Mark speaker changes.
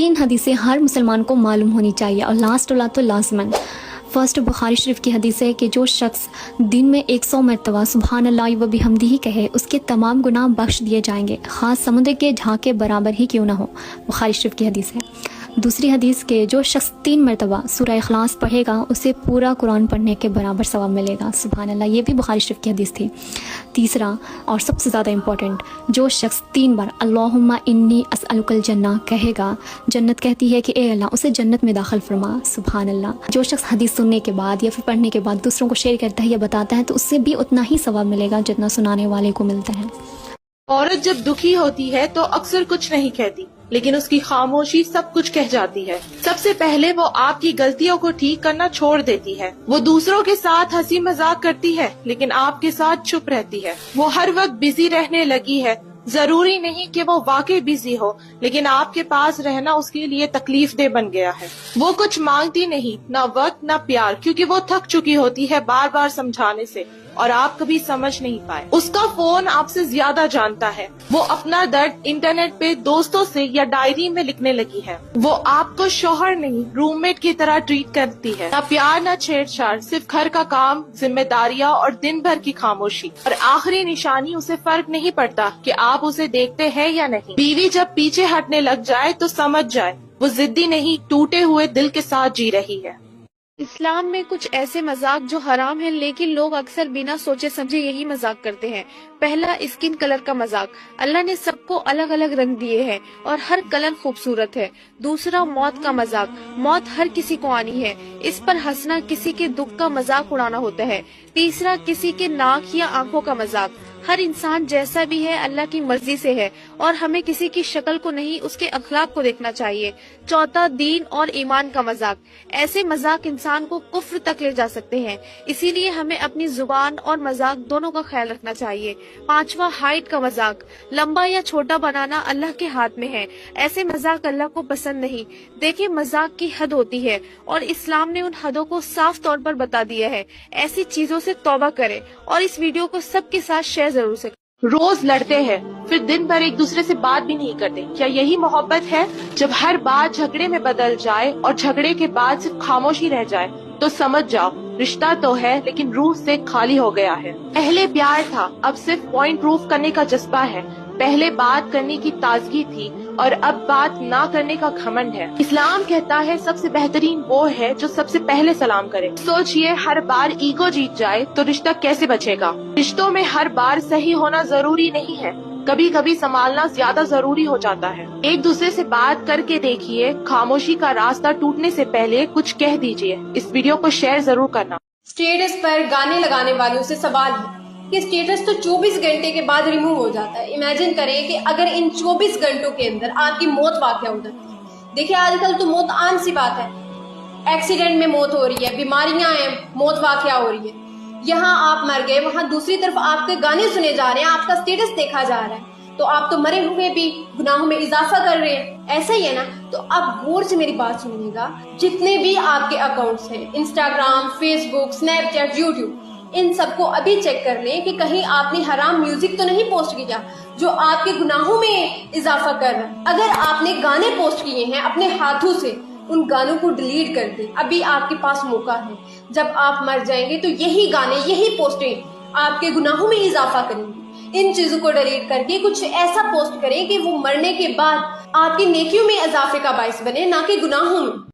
Speaker 1: 3 हदीसें हर मुसलमान को मालूम होनी चाहिए और लास्ट वाला तो लाजमन। फर्स्ट बुखारी शरीफ की हदीस है कि जो शख्स दिन में 100 मरतबा सुबहान अल्लाह व बिहम्दिही कहे उसके तमाम गुनाह बख्श दिए जाएंगे, ख़ास समुद्र के झाके बराबर ही क्यों ना हो। बुखारी शरीफ की हदीस है। दूसरी हदीस के जो शख्स 3 मरतबा सूरह इखलास पढ़ेगा उसे पूरा कुरान पढ़ने के बराबर सवाब मिलेगा। सुभान अल्लाह, ये भी बुखारी शरीफ की हदीस थी। तीसरा और सबसे ज़्यादा इम्पॉर्टेंट, जो शख्स 3 बार अल्लाहुम्मा इन्नी अस्अलुकल जन्ना कहेगा, जन्नत कहती है कि ए अल्लाह उसे जन्नत में दाखिल फरमा। सुभान अल्लाह। जो शख्स हदीस सुनने के बाद या फिर पढ़ने के बाद दूसरों को शेयर करता है या बताता है तो उससे भी उतना ही सवाब मिलेगा जितना सुनाने वाले को मिलता है।
Speaker 2: औरत जब दुखी होती है तो अक्सर कुछ नहीं कहती, लेकिन उसकी खामोशी सब कुछ कह जाती है। सबसे पहले वो आपकी गलतियों को ठीक करना छोड़ देती है। वो दूसरों के साथ हंसी मजाक करती है, लेकिन आपके साथ चुप रहती है। वो हर वक्त बिजी रहने लगी है। जरूरी नहीं कि वो वाकई बिजी हो, लेकिन आपके पास रहना उसके लिए तकलीफ दे बन गया है। वो कुछ मांगती नहीं, ना वक्त ना प्यार, क्योंकि वो थक चुकी होती है बार बार समझाने से और आप कभी समझ नहीं पाए। उसका फोन आपसे ज्यादा जानता है। वो अपना दर्द इंटरनेट पे दोस्तों से या डायरी में लिखने लगी है। वो आपको शौहर नहीं रूममेट की तरह ट्रीट करती है। ना प्यार ना छेड़छाड़, सिर्फ घर का काम, जिम्मेदारियां और दिन भर की खामोशी। और आखिरी निशानी, उसे फर्क नहीं पड़ता कि आप उसे देखते हैं या नहीं। बीवी जब पीछे हटने लग जाए तो समझ जाए वो जिद्दी नहीं, टूटे हुए दिल के साथ जी रही है।
Speaker 3: इस्लाम में कुछ ऐसे मजाक जो हराम हैं, लेकिन लोग अक्सर बिना सोचे समझे यही मजाक करते हैं। पहला, स्किन कलर का मजाक। अल्लाह ने सबको अलग अलग रंग दिए हैं और हर कलर खूबसूरत है। दूसरा, मौत का मजाक। मौत हर किसी को आनी है, इस पर हंसना किसी के दुख का मजाक उड़ाना होता है। तीसरा, किसी के नाक या आंखों का मजाक। हर इंसान जैसा भी है अल्लाह की मर्जी से है और हमें किसी की शक्ल को नहीं उसके अखलाक को देखना चाहिए। चौथा, दीन और ईमान का मजाक। ऐसे मजाक इंसान को कुफ्र तक ले जा सकते हैं, इसीलिए हमें अपनी जुबान और मजाक दोनों का ख्याल रखना चाहिए। पांचवा, हाइट का मजाक। लंबा या छोटा बनाना अल्लाह के हाथ में है। ऐसे मजाक अल्लाह को पसंद नहीं। देखिए, मजाक की हद होती है और इस्लाम ने उन हदों को साफ तौर पर बता दिया है। ऐसी चीजों से तौबा करें और इस वीडियो को सबके साथ शेयर जरूर से।
Speaker 2: रोज लड़ते हैं, फिर दिन भर एक दूसरे से बात भी नहीं करते। क्या यही मोहब्बत है? जब हर बात झगड़े में बदल जाए और झगड़े के बाद सिर्फ खामोशी रह जाए तो समझ जाओ रिश्ता तो है लेकिन रूह से खाली हो गया है। पहले प्यार था, अब सिर्फ पॉइंट प्रूफ करने का जज्बा है। पहले बात करने की ताजगी थी और अब बात ना करने का घमंड है। इस्लाम कहता है सबसे बेहतरीन वो है जो सबसे पहले सलाम करे। सोचिए, हर बार ईगो जीत जाए तो रिश्ता कैसे बचेगा? रिश्तों में हर बार सही होना जरूरी नहीं है, कभी कभी संभालना ज्यादा जरूरी हो जाता है। एक दूसरे से बात करके देखिए, खामोशी का रास्ता टूटने से पहले कुछ कह दीजिए। इस वीडियो को शेयर जरूर करना।
Speaker 4: स्टेटस पर गाने लगाने वालों से सवाल है कि स्टेटस तो 24 घंटे के बाद रिमूव हो जाता है। इमेजिन करें कि अगर इन 24 घंटों के अंदर आपकी मौत वाक़या हो जाती है। देखिए, आजकल तो मौत आम सी बात है। एक्सीडेंट में मौत हो रही है, बीमारियां हैं, मौत वाक़या हो रही है। यहाँ आप मर गए, वहाँ दूसरी तरफ आपके गाने सुने जा रहे हैं, आपका स्टेटस देखा जा रहा है, तो आप तो मरे हुए भी गुनाहों में इजाफा कर रहे हैं। ऐसा ही है ना? तो अब गौर से मेरी बात सुनिएगा। जितने भी आपके अकाउंट्स हैं, इंस्टाग्राम, फेसबुक, स्नैपचैट, यूट्यूब, इन सबको अभी चेक कर लें कि कहीं आपने हराम म्यूजिक तो नहीं पोस्ट किया जो आपके गुनाहों में इजाफा कर रहा है। अगर आपने गाने पोस्ट किए हैं अपने हाथों से, उन गानों को डिलीट कर दें। अभी आपके पास मौका है। जब आप मर जाएंगे तो यही गाने, यही पोस्टें आपके गुनाहों में इजाफा करेंगी। इन चीजों को डिलीट करके कुछ ऐसा पोस्ट करें कि वो मरने के बाद आपकी नेकियों में इजाफे का बायस बने, ना कि गुनाहों में।